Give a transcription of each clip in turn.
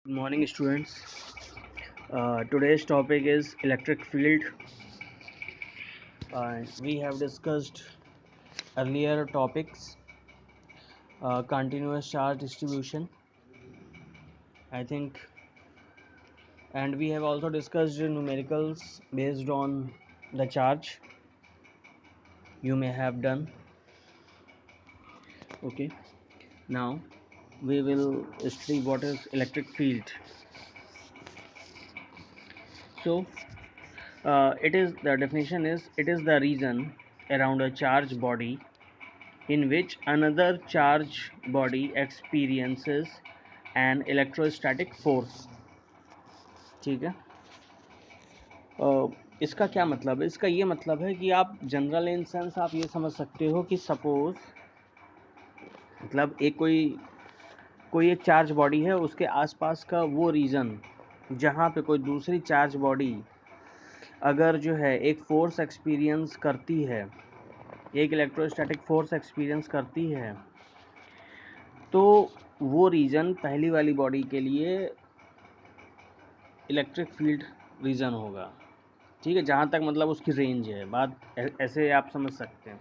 Good morning, students. Today's topic is electric field. We have discussed earlier topics, continuous charge distribution, I think, and we have also discussed numericals based on the charge you may have done. Okay, now we will study what is electric field. So, it is the definition is it is the region around a charged body in which another charged body experiences an electrostatic force. ठीक है। इसका क्या मतलब है? इसका ये मतलब है कि आप जनरल इन सेंस आप ये समझ सकते हो कि सपोज मतलब एक कोई एक चार्ज बॉडी है, उसके आसपास का वो रीजन जहाँ पे कोई दूसरी चार्ज बॉडी अगर जो है एक फोर्स एक्सपीरियंस करती है, एक इलेक्ट्रोस्टैटिक फोर्स एक्सपीरियंस करती है, तो वो रीजन पहली वाली बॉडी के लिए इलेक्ट्रिक फील्ड रीजन होगा। ठीक है, जहाँ तक मतलब उसकी रेंज है, बात ऐसे आप समझ सकते हैं।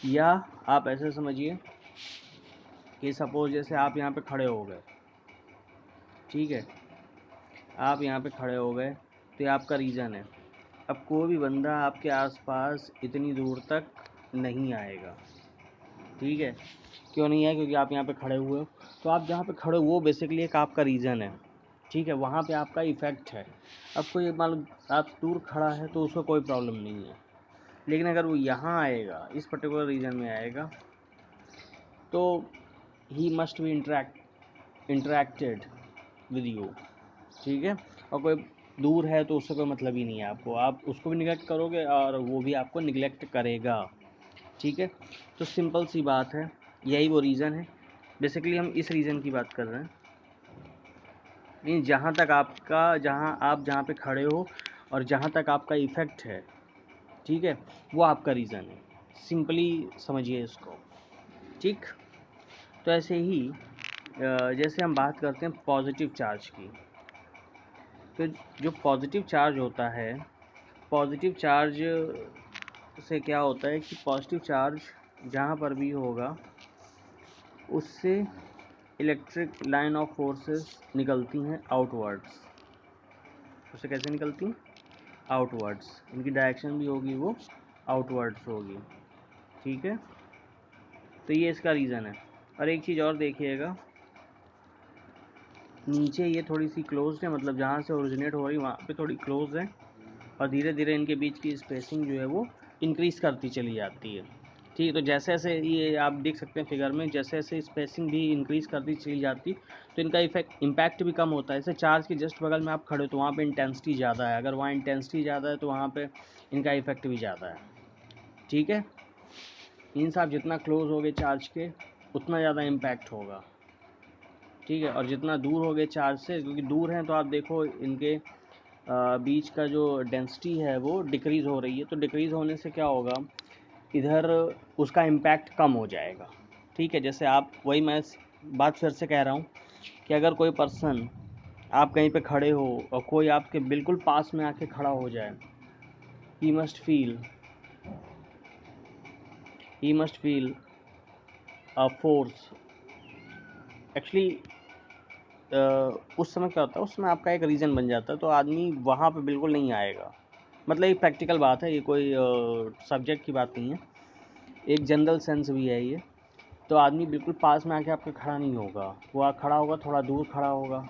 या आप ऐसे समझिए कि सपोज जैसे आप यहाँ पे खड़े हो गए, ठीक है, आप यहाँ पे खड़े हो गए तो ये आपका रीजन है। अब कोई भी बंदा आपके आसपास इतनी दूर तक नहीं आएगा। ठीक है, क्यों नहीं है? क्योंकि आप यहाँ पे खड़े हुए हो, तो आप जहाँ पे खड़े हो वो बेसिकली एक आपका रीजन है। ठीक है, वहाँ पे आपका इफ़ेक्ट है। अब कोई मान लो आप दूर खड़ा है तो उसको कोई प्रॉब्लम नहीं है, लेकिन अगर वो यहाँ आएगा, इस पर्टिकुलर रीजन में आएगा, तो he must be interacted with you. ठीक है, और कोई दूर है तो उससे कोई मतलब ही नहीं है आपको, आप उसको भी निगलेक्ट करोगे और वो भी आपको निगलेक्ट करेगा। ठीक है, तो सिंपल सी बात है, यही वो रीज़न है। बेसिकली हम इस रीज़न की बात कर रहे हैं, मीन जहाँ पे खड़े हो और जहाँ तक आपका इफ़ेक्ट है, ठीक है, वो आपका रीज़न है। सिंपली समझिए इसको। ठीक, तो ऐसे ही जैसे हम बात करते हैं पॉजिटिव चार्ज की, तो जो पॉजिटिव चार्ज होता है, पॉजिटिव चार्ज से क्या होता है कि पॉजिटिव चार्ज जहाँ पर भी होगा उससे इलेक्ट्रिक लाइन ऑफ फोर्सेस निकलती हैं आउटवर्ड्स। उससे कैसे निकलती हैं? आउटवर्ड्स। इनकी डायरेक्शन भी होगी वो आउटवर्ड्स होगी। ठीक है, तो ये इसका रीज़न है। और एक चीज़ और देखिएगा, नीचे ये थोड़ी सी क्लोज्ड है, मतलब जहाँ से ओरिजिनेट हो रही वहाँ पे थोड़ी क्लोज है, और धीरे धीरे इनके बीच की स्पेसिंग जो है वो इंक्रीज़ करती चली जाती है। ठीक है, तो जैसे जैसे ये आप देख सकते हैं फिगर में, जैसे जैसे स्पेसिंग भी इंक्रीज़ करती चली जाती, तो इनका इम्पैक्ट भी कम होता है। जैसे चार्ज के जस्ट बगल में आप खड़े हो तो वहाँ पे इंटेंसिटी ज़्यादा है, अगर वहाँ इंटेंसिटी ज़्यादा है तो वहाँ पे इनका इफेक्ट भी ज़्यादा है। ठीक है, मीन्स आप जितना क्लोज होगे चार्ज के उतना ज़्यादा इम्पैक्ट होगा। ठीक है, और जितना दूर होगे चार्ज से, क्योंकि दूर हैं तो आप देखो इनके बीच का जो डेंसिटी है वो डिक्रीज़ हो रही है, तो डिक्रीज़ होने से क्या होगा, इधर उसका इम्पैक्ट कम हो जाएगा। ठीक है, जैसे आप वही मैं बात फिर से कह रहा हूँ कि अगर कोई पर्सन, आप कहीं पे खड़े हो और कोई आपके बिल्कुल पास में आके खड़ा हो जाए, he must feel a force. Actually उस समय क्या होता है, उस समय आपका एक रीज़न बन जाता है, तो आदमी वहाँ पे बिल्कुल नहीं आएगा। मतलब ये प्रैक्टिकल बात है, ये कोई सब्जेक्ट की बात नहीं है, एक जनरल सेंस भी है ये। तो आदमी बिल्कुल पास में आके आपके खड़ा नहीं होगा, वो खड़ा होगा थोड़ा दूर खड़ा होगा,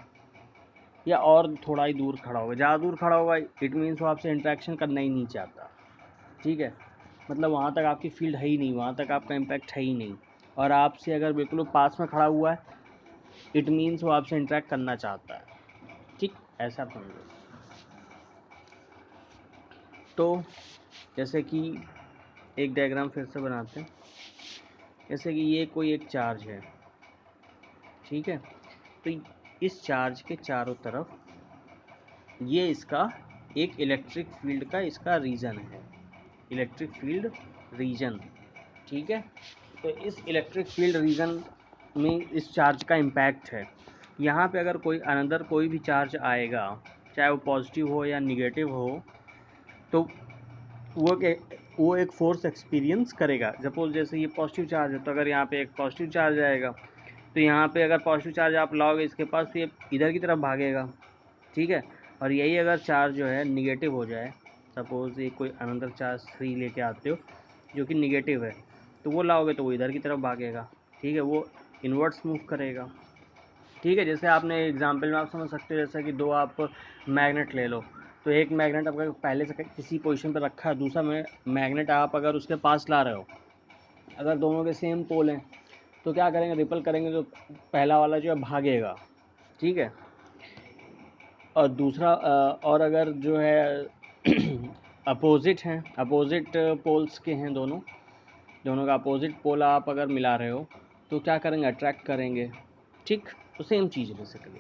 या और थोड़ा ही दूर खड़ा होगा। ज़्यादा दूर खड़ा होगा इट मीन्स वो आपसे इंटरेक्शन करना ही नहीं चाहता। ठीक है, मतलब वहाँ तक आपकी फील्ड है ही नहीं, वहाँ तक आपका इम्पैक्ट है ही नहीं, और आपसे अगर बिल्कुल पास में खड़ा हुआ है इट मीन्स वो आपसे इंटरेक्ट करना चाहता है। ठीक, ऐसा आप समझो। तो जैसे कि एक डायग्राम फिर से बनाते हैं, जैसे कि ये कोई एक चार्ज है, ठीक है, तो इस चार्ज के चारों तरफ ये इसका एक इलेक्ट्रिक फील्ड का इसका रीजन है, इलेक्ट्रिक फील्ड रीजन। ठीक है, तो इस इलेक्ट्रिक फील्ड रीजन में इस चार्ज का इम्पैक्ट है। यहाँ पे अगर कोई अनदर कोई भी चार्ज आएगा, चाहे वो पॉजिटिव हो या निगेटिव हो, तो वो एक फोर्स एक्सपीरियंस करेगा। सपोज जैसे ये पॉजिटिव चार्ज है, तो अगर यहाँ पे एक पॉजिटिव चार्ज आएगा, तो यहाँ पे अगर पॉजिटिव चार्ज आप लाओगे इसके पास, तो ये इधर की तरफ भागेगा, ठीक है। और यही अगर चार्ज जो है निगेटिव हो जाए, सपोज ये कोई अनदर चार्ज 3 लेके आते हो जो कि निगेटिव है, तो वो लाओगे तो वो इधर की तरफ भागेगा, ठीक है, वो इन्वर्ट्स मूव करेगा, ठीक है। जैसे आपने एग्जांपल में आप समझ सकते हो, जैसे कि दो आप मैग्नेट ले लो, तो एक मैग्नेट अगर पहले से किसी पोजीशन पर रखा है, दूसरा मैग्नेट आप अगर उसके पास ला रहे हो, अगर दोनों के सेम पोल हैं तो क्या करेंगे, रिपल करेंगे, तो पहला वाला जो है भागेगा, ठीक है। और दूसरा और अगर जो है अपोजिट हैं, अपोजिट पोल्स के हैं, दोनों का अपोजिट पोल आप अगर मिला रहे हो, तो क्या करेंगे, अट्रैक्ट करेंगे, ठीक। तो सेम चीज़ है बेसिकली।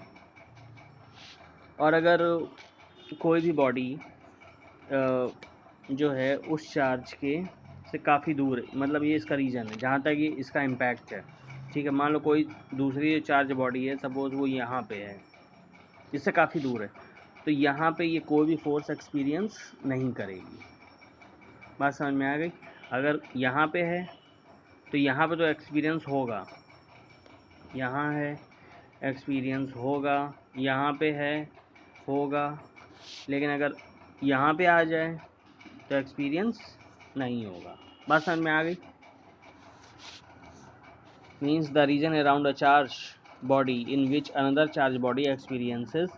और अगर कोई भी बॉडी जो है उस चार्ज के से काफ़ी दूर है, मतलब ये इसका रीज़न है जहाँ तक ये इसका इम्पैक्ट है, ठीक है। मान लो कोई दूसरी चार्ज बॉडी है, सपोज वो यहाँ पे है, इससे काफ़ी दूर है, तो यहाँ पे ये कोई भी फोर्स एक्सपीरियंस नहीं करेगी। बात समझ में आ गई। अगर यहाँ पे है तो यहाँ पे तो एक्सपीरियंस होगा, यहाँ है एक्सपीरियंस होगा, यहाँ पे है होगा, लेकिन अगर यहाँ पे आ जाए तो एक्सपीरियंस नहीं होगा। बात समझ में आ गई। Means the region around a charge body in which another charge body experiences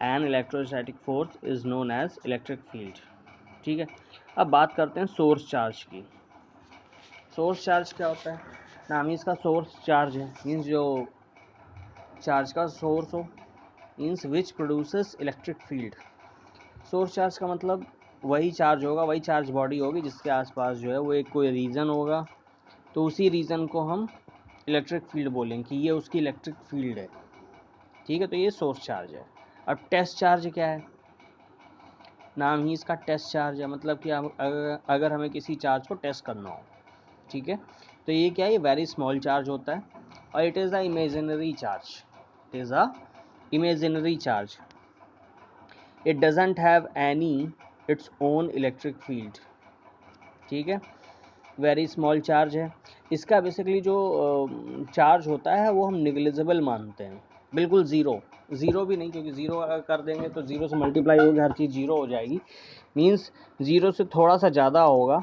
an electrostatic force is known as electric field, ठीक है। अब बात करते हैं सोर्स चार्ज की। सोर्स चार्ज क्या होता है, नाम ही इसका सोर्स चार्ज है, मीन्स जो चार्ज का सोर्स हो, means which produces electric field. Source charge का मतलब वही चार्ज होगा, वही चार्ज बॉडी होगी जिसके आसपास जो है वो एक कोई रीजन होगा, तो उसी रीजन को हम इलेक्ट्रिक फील्ड बोलेंगे कि ये उसकी इलेक्ट्रिक फील्ड है, ठीक है। तो ये सोर्स चार्ज है। अब टेस्ट चार्ज क्या है, नाम ही इसका टेस्ट चार्ज है, मतलब कि अगर हमें किसी चार्ज को टेस्ट करना हो, ठीक है, तो ये क्या है, ये वेरी स्मॉल चार्ज होता है और it is a imaginary charge, it is a imaginary charge, it doesn't have any its own electric field, ठीक है। वेरी स्मॉल चार्ज है। इसका बेसिकली जो चार्ज होता है वो हम निगलिजिबल मानते हैं, बिल्कुल ज़ीरो भी नहीं, क्योंकि ज़ीरो अगर कर देंगे तो ज़ीरो से मल्टीप्लाई होगी, हर चीज़ ज़ीरो हो जाएगी, मीन्स ज़ीरो से थोड़ा सा ज़्यादा होगा,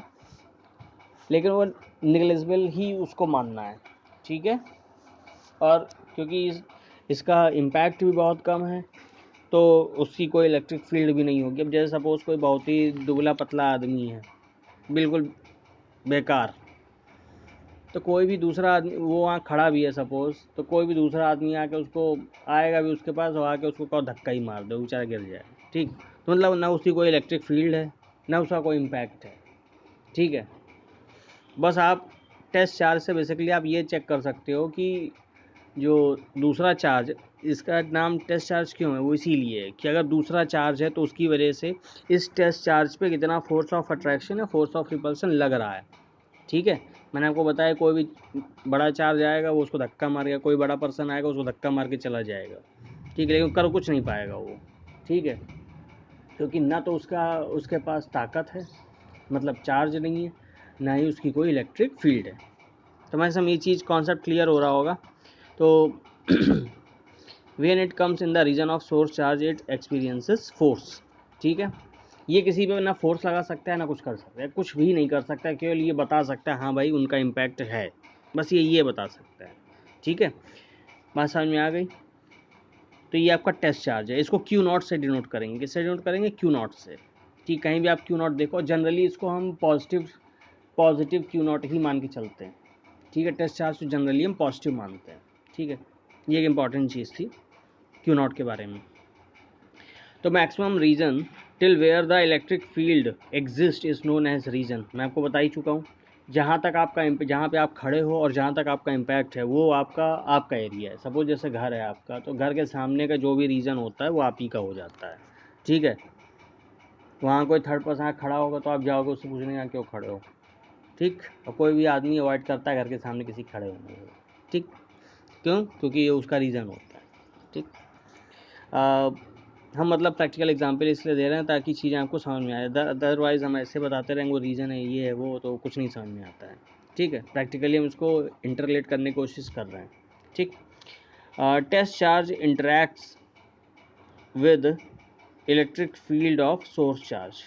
लेकिन वो निगलिजिबल ही उसको मानना है, ठीक है। और क्योंकि इसका इम्पैक्ट भी बहुत कम है, तो उसकी कोई इलेक्ट्रिक फील्ड भी नहीं होगी। अब जैसे सपोज़ कोई बहुत ही दुबला पतला आदमी है, बिल्कुल बेकार, तो कोई भी दूसरा आदमी वो वहाँ खड़ा भी है सपोज़, तो कोई भी दूसरा आदमी आके उसको आएगा भी उसके पास और आके उसको धक्का ही मार दे, बेचारा गिर जाए, ठीक। तो मतलब ना उसकी कोई इलेक्ट्रिक फील्ड है, ना उसका कोई इम्पैक्ट है, ठीक है। बस आप टेस्ट चार्ज से बेसिकली आप ये चेक कर सकते हो कि जो दूसरा चार्ज, इसका नाम टेस्ट चार्ज क्यों है, वो इसीलिए है कि अगर दूसरा चार्ज है तो उसकी वजह से इस टेस्ट चार्ज पे कितना फोर्स ऑफ अट्रैक्शन या फोर्स ऑफ रिपल्सन लग रहा है, ठीक है। मैंने आपको बताया कोई भी बड़ा चार्ज आएगा वो उसको धक्का मारेगा, कोई बड़ा पर्सन आएगा उसको धक्का मार के चला जाएगा, ठीक है, लेकिन कर कुछ नहीं पाएगा वो, ठीक है, क्योंकि ना तो उसके पास ताकत है, मतलब चार्ज नहीं है, ना ही उसकी कोई इलेक्ट्रिक फील्ड है। तो मैं सब ये चीज़ कॉन्सेप्ट क्लियर हो रहा होगा। तो when it comes in the region of source charge it experiences force, ठीक है। ये किसी पे ना फोर्स लगा सकता है ना कुछ कर सकता है, कुछ भी नहीं कर सकता है, केवल ये बता सकता है हाँ भाई उनका इम्पैक्ट है, बस ये बता सकता है, ठीक है। बात समझ में आ गई। तो ये आपका टेस्ट चार्ज है, इसको क्यू नॉट से डिनोट करेंगे, किससे डिनोट करेंगे, क्यू नॉट से, ठीक। कहीं भी आप क्यू नॉट देखो, जनरली इसको हम पॉजिटिव क्यू नॉट ही मान के चलते हैं, ठीक है। टेस्ट चार्ज तो जनरली हम पॉजिटिव मानते हैं, ठीक है। ये एक इंपॉर्टेंट चीज़ थी क्यू नॉट के बारे में। तो maximum region till where the electric field exist is known as region, मैं आपको बता ही चुका हूँ। जहाँ पे आप खड़े हो और जहाँ तक आपका इम्पैक्ट है वो आपका एरिया है। सपोज जैसे घर है आपका, तो घर के सामने का जो भी रीजन होता है वो आप ही का हो जाता है, ठीक है। वहाँ कोई थर्ड पर्सन खड़ा होगा तो आप जाओगे उससे पूछने का क्यों खड़े हो, ठीक। और कोई भी आदमी अवॉइड करता है घर के सामने किसी खड़े होने को, ठीक। क्यों, क्योंकि ये उसका रीज़न होता है, ठीक। हम मतलब प्रैक्टिकल एग्जांपल इसलिए दे रहे हैं ताकि चीज़ें आपको समझ में आए, अदरवाइज़ हम ऐसे बताते रहेंगे वो रीज़न है ये है वो, तो कुछ नहीं समझ में आता है। ठीक है, प्रैक्टिकली हम इसको इंटरलेट करने की कोशिश कर रहे हैं। ठीक। Test charge interacts with electric field of source charge.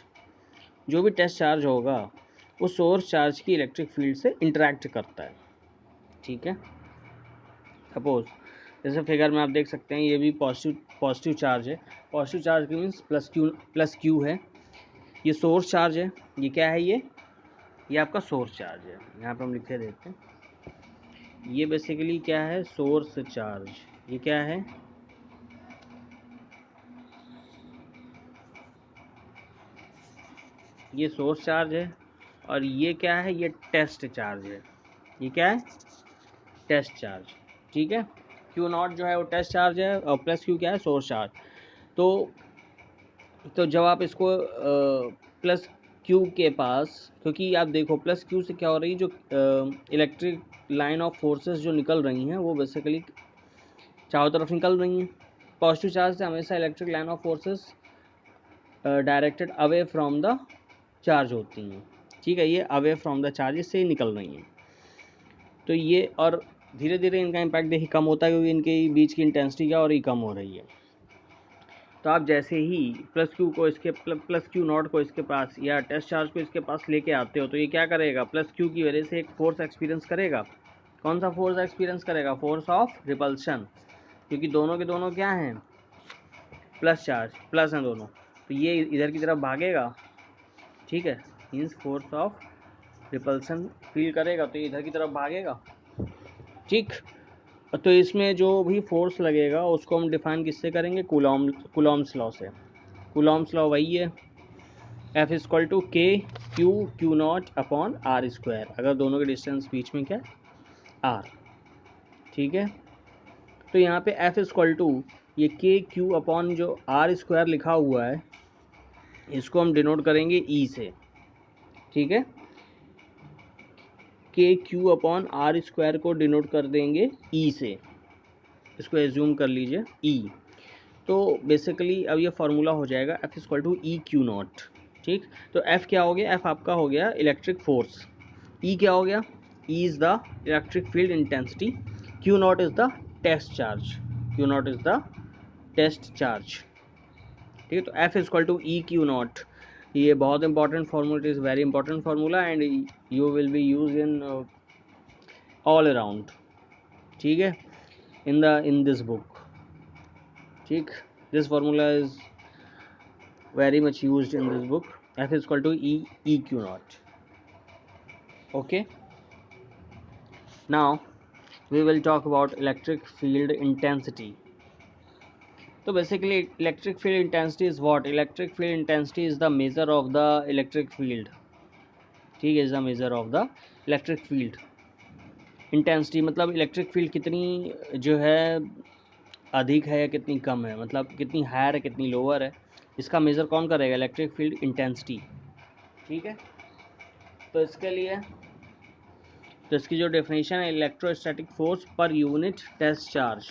जो भी टेस्ट चार्ज होगा वो सोर्स चार्ज की इलेक्ट्रिक फील्ड से इंटरैक्ट करता है। ठीक है, सपोज जैसे फिगर में आप देख सकते हैं ये भी पॉजिटिव चार्ज है। पॉजिटिव चार्ज की मीन्स प्लस क्यू है। ये सोर्स चार्ज है। ये क्या है? ये आपका सोर्स चार्ज है। यहाँ पर हम लिखे देते हैं, ये बेसिकली क्या है? Source charge. ये क्या है? ये सोर्स चार्ज है। और ये क्या है? ये टेस्ट चार्ज है। ये क्या है? Test charge. ठीक है, क्यू नॉट जो है वो टेस्ट चार्ज है और प्लस क्यू क्या है? Source charge. तो जब आप इसको प्लस क्यू के पास, क्योंकि आप देखो प्लस क्यू से क्या हो रही है, जो इलेक्ट्रिक लाइन ऑफ फोर्सेस जो निकल रही हैं वो बेसिकली चारों तरफ निकल रही हैं। पॉजिटिव चार्ज से हमेशा electric line of forces directed away from the charge होती हैं। ठीक है, ये अवे फ्रॉम द चार्ज से निकल रही हैं। तो ये और धीरे धीरे इनका इम्पैक्ट देखिए कम होता है, क्योंकि इनके बीच की इंटेंसिटी क्या हो रही? कम हो रही है। तो आप जैसे ही प्लस क्यू को इसके प्लस क्यू नॉट को इसके पास या टेस्ट चार्ज को इसके पास लेके आते हो, तो ये क्या करेगा? प्लस क्यू की वजह से एक फोर्स एक्सपीरियंस करेगा। कौन सा फोर्स एक्सपीरियंस करेगा? फोर्स ऑफ रिपल्शन, क्योंकि दोनों के दोनों क्या हैं? प्लस चार्ज, प्लस हैं दोनों, तो ये इधर की तरफ भागेगा। ठीक है, means force of repulsion feel करेगा तो ये इधर की तरफ भागेगा। ठीक, तो इसमें जो भी फोर्स लगेगा उसको हम डिफाइन किससे करेंगे? कूलॉम्स लॉ से। कूलॉम्स लॉ वही है, F equal to K Q not upon R square, अगर दोनों के डिस्टेंस बीच में क्या? आर। ठीक है, तो यहाँ पे F इक्वल टू ये के क्यू अपॉन जो आर स्क्वायर लिखा हुआ है इसको हम डिनोट करेंगे ई से। ठीक है, के क्यू अपॉन आर स्क्वायर को डिनोट कर देंगे ई से, इसको एज्यूम कर लीजिए ई। तो बेसिकली अब ये फार्मूला हो जाएगा F equal to E Q not. ठीक, तो F क्या हो गया? F आपका हो गया इलेक्ट्रिक फोर्स। E क्या हो गया? E is the electric field intensity, Q not is the test charge. Q not is the test charge. ठीक है, तो F equal to E Q not, ये बहुत important formula, is very important formula and you will be use in all around. ठीक है, in this book. ठीक, this formula is very much used in this book. F is equal to E Q naught. Okay, now we will talk about electric field intensity. So basically electric field intensity is what? Electric field intensity is the measure of the electric field. ठीक है, is the measure of the electric field intensity, मतलब electric field कितनी जो है अधिक है या कितनी कम है, मतलब कितनी हायर है कितनी लोअर है, इसका मेज़र कौन करेगा? Electric field intensity. ठीक है, तो इसके लिए तो इसकी जो डेफिनेशन है, electrostatic force per unit test charge.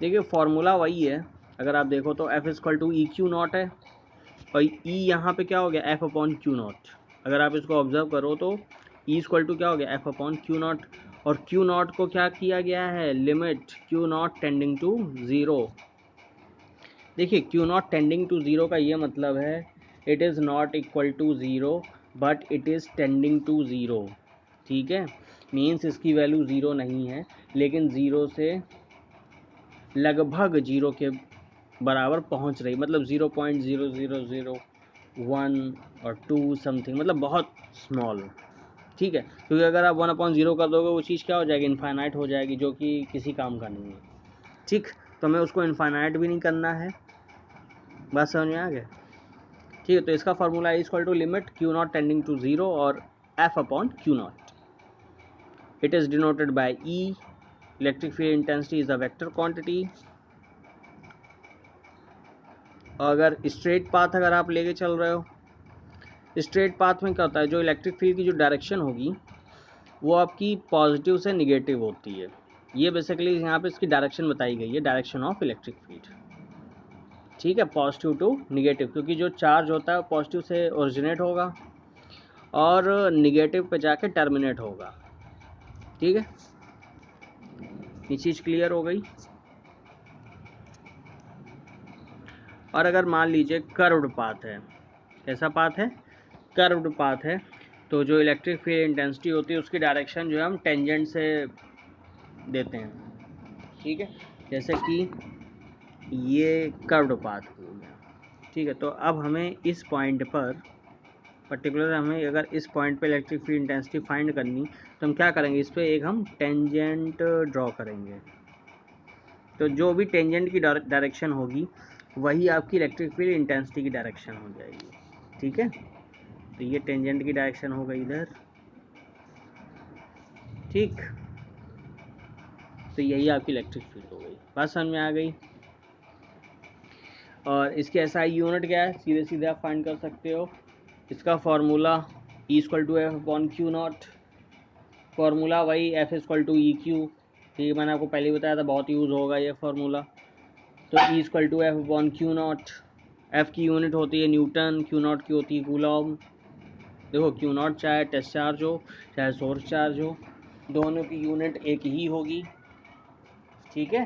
देखिए फॉर्मूला वही है, अगर आप देखो तो F equal to E Q not है और ई यहाँ पे क्या हो गया? F upon Q not. अगर आप इसको ऑब्जर्व करो तो ई इक्वल टू क्या हो गया? F upon Q naught. और क्यू नॉट को क्या किया गया है? Limit Q not tending to zero. देखिए Q not tending to zero का ये मतलब है it is not equal to zero but it is tending to zero. ठीक है, मीन्स इसकी वैल्यू ज़ीरो नहीं है, लेकिन ज़ीरो से लगभग ज़ीरो के बराबर पहुंच रही, मतलब 0.0001 और 2 समथिंग, मतलब बहुत स्मॉल। ठीक है, क्योंकि अगर आप 1/0 कर दोगे वो चीज़ क्या हो जाएगी? इनफाइनाइट हो जाएगी, जो कि किसी काम का नहीं है। ठीक, तो हमें उसको इनफाइनाइट भी नहीं करना है। बात समझ में आ गया? ठीक है, तो इसका formula is equal to limit Q not tending to zero और F upon Q not. It is denoted by E. Electric field intensity is a vector quantity. अगर स्ट्रेट पाथ अगर आप लेके चल रहे हो, स्ट्रेट पाथ में क्या होता है? जो इलेक्ट्रिक फील्ड की जो डायरेक्शन होगी वो आपकी पॉजिटिव से निगेटिव होती है। ये बेसिकली यहाँ पे इसकी डायरेक्शन बताई गई है, डायरेक्शन ऑफ इलेक्ट्रिक फील्ड। ठीक है, पॉजिटिव टू निगेटिव, क्योंकि जो चार्ज होता है पॉजिटिव से ओरिजिनेट होगा और निगेटिव पे जाके टर्मिनेट होगा। ठीक है, ये चीज़ क्लियर हो गई। और अगर मान लीजिए कर्व्ड पाथ है, कैसा पाथ है, कर्व्ड पाथ है, तो जो इलेक्ट्रिक फील्ड इंटेंसिटी होती है उसकी डायरेक्शन जो है हम टेंजेंट से देते हैं। ठीक है, जैसे कि ये कर्व्ड पाथ हो गया। ठीक है, तो अब हमें इस पॉइंट पर पर्टिकुलर, हमें अगर इस पॉइंट पे इलेक्ट्रिक फील्ड इंटेंसिटी फाइंड करनी, तो हम क्या करेंगे, इस पर एक हम टेंजेंट ड्रॉ करेंगे। तो जो भी टेंजेंट की डायरेक्शन होगी वही आपकी इलेक्ट्रिक फील्ड इंटेंसिटी की डायरेक्शन हो जाएगी। ठीक है, तो ये टेंजेंट की डायरेक्शन हो गई इधर। ठीक, तो यही आपकी इलेक्ट्रिक फील्ड हो गई। बात समझ में आ गई। और इसके एसआई यूनिट क्या है, सीधे सीधे आप फाइंड कर सकते हो। इसका फार्मूला E=F/Q0, फार्मूला वही F=EQ। ठीक है, मैंने आपको पहले ही बताया था, बहुत यूज़ होगा ये फार्मूला। तो E=F/Q0, F की यूनिट होती है न्यूटन, Q0 की होती है कूलॉम। देखो Q0 चाहे टेस्ट चार्ज हो चाहे सोर्स चार्ज हो, दोनों की यूनिट एक ही होगी। ठीक है,